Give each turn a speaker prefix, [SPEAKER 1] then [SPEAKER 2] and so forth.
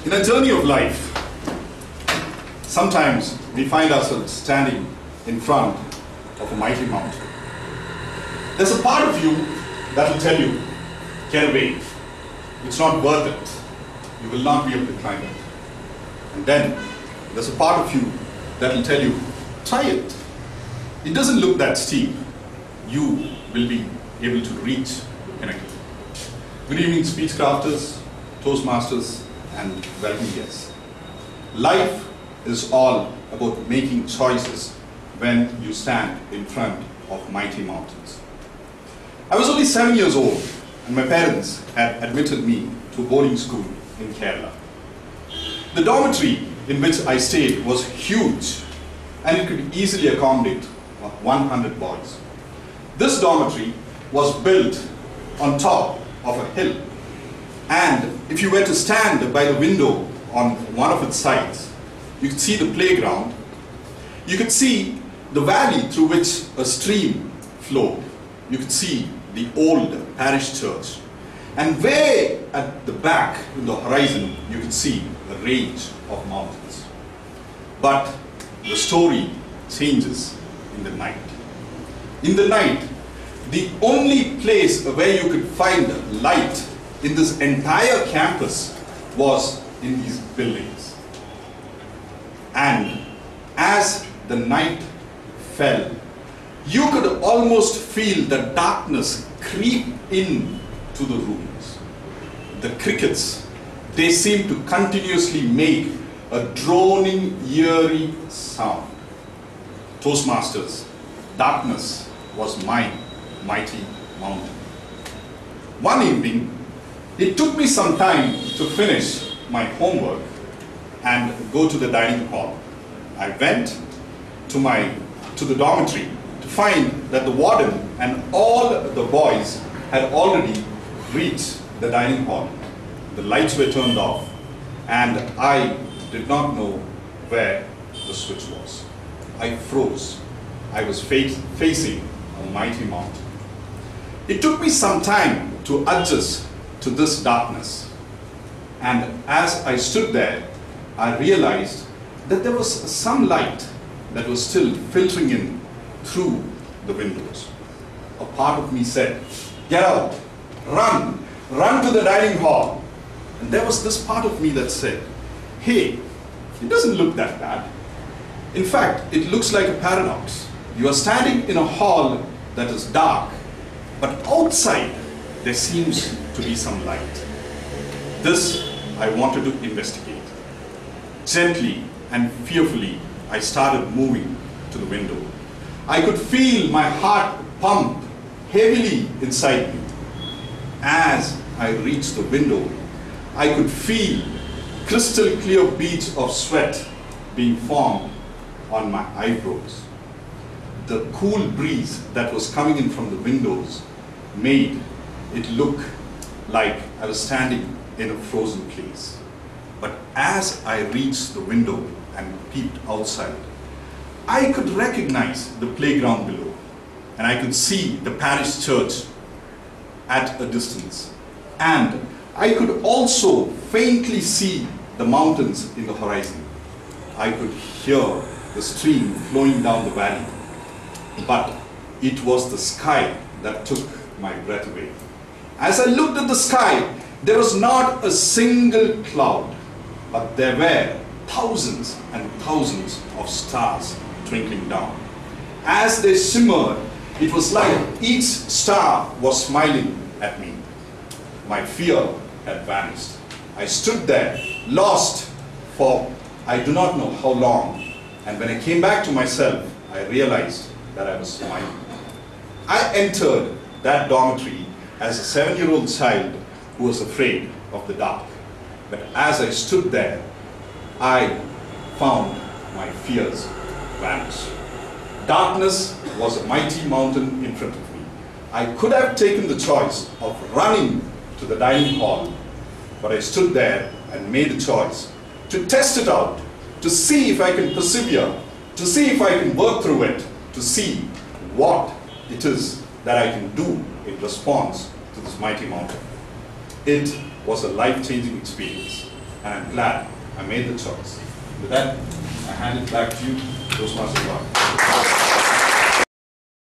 [SPEAKER 1] In a journey of life, sometimes we find ourselves standing in front of a mighty mountain. There's a part of you that will tell you, get away. It's not worth it. You will not be able to climb it. And then there's a part of you that will tell you, try it. It doesn't look that steep. You will be able to reach the pinnacle. Good evening, Speechcrafters, Toastmasters, and welcome guests. Life is all about making choices when you stand in front of mighty mountains. I was only 7 years old, and my parents had admitted me to boarding school in Kerala. The dormitory in which I stayed was huge, and it could easily accommodate 100 boys. This dormitory was built on top of a hill, and if you were to stand by the window on one of its sides, you could see the playground, you could see the valley through which a stream flowed, you could see the old parish church, and way at the back in the horizon you could see a range of mountains. But the story changes in the night. In the night, the only place where you could find light in this entire campus was in these buildings. And as the night fell, you could almost feel the darkness creep in to the rooms. The crickets, they seemed to continuously make a droning, eerie sound. Toastmasters, darkness was my mighty mountain. One evening, it took me some time to finish my homework and go to the dining hall. I went to the dormitory to find that the warden and all the boys had already reached the dining hall. The lights were turned off, and I did not know where the switch was. I froze. I was facing a mighty mountain. It took me some time to adjust to this darkness, and as I stood there, I realized that there was some light that was still filtering in through the windows. A part of me said, get out, run to the dining hall. And there was this part of me that said, hey, it doesn't look that bad. In fact, it looks like a paradox. You are standing in a hall that is dark, but outside there seems to be some light. This I wanted to investigate. Gently and fearfully, I started moving to the window. I could feel my heart pump heavily inside me. As I reached the window, I could feel crystal clear beads of sweat being formed on my eyebrows. The cool breeze that was coming in from the windows made it look like I was standing in a frozen place. But as I reached the window and peeped outside, I could recognize the playground below, and I could see the parish church at a distance. And I could also faintly see the mountains in the horizon. I could hear the stream flowing down the valley. But it was the sky that took my breath away. As I looked at the sky, there was not a single cloud, but there were thousands and thousands of stars twinkling down. As they shimmered, it was like each star was smiling at me. My fear had vanished. I stood there, lost for I do not know how long, and when I came back to myself, I realized that I was smiling. I entered that dormitory as a 7-year-old child who was afraid of the dark. But as I stood there, I found my fears vanish. Darkness was a mighty mountain in front of me. I could have taken the choice of running to the dining hall, but I stood there and made a choice to test it out, to see if I can persevere, to see if I can work through it, to see what it is that I can do in response to this mighty mountain. It was a life-changing experience. and I'm glad I made the choice. With that, I hand it back to you, Toastmaster Bob.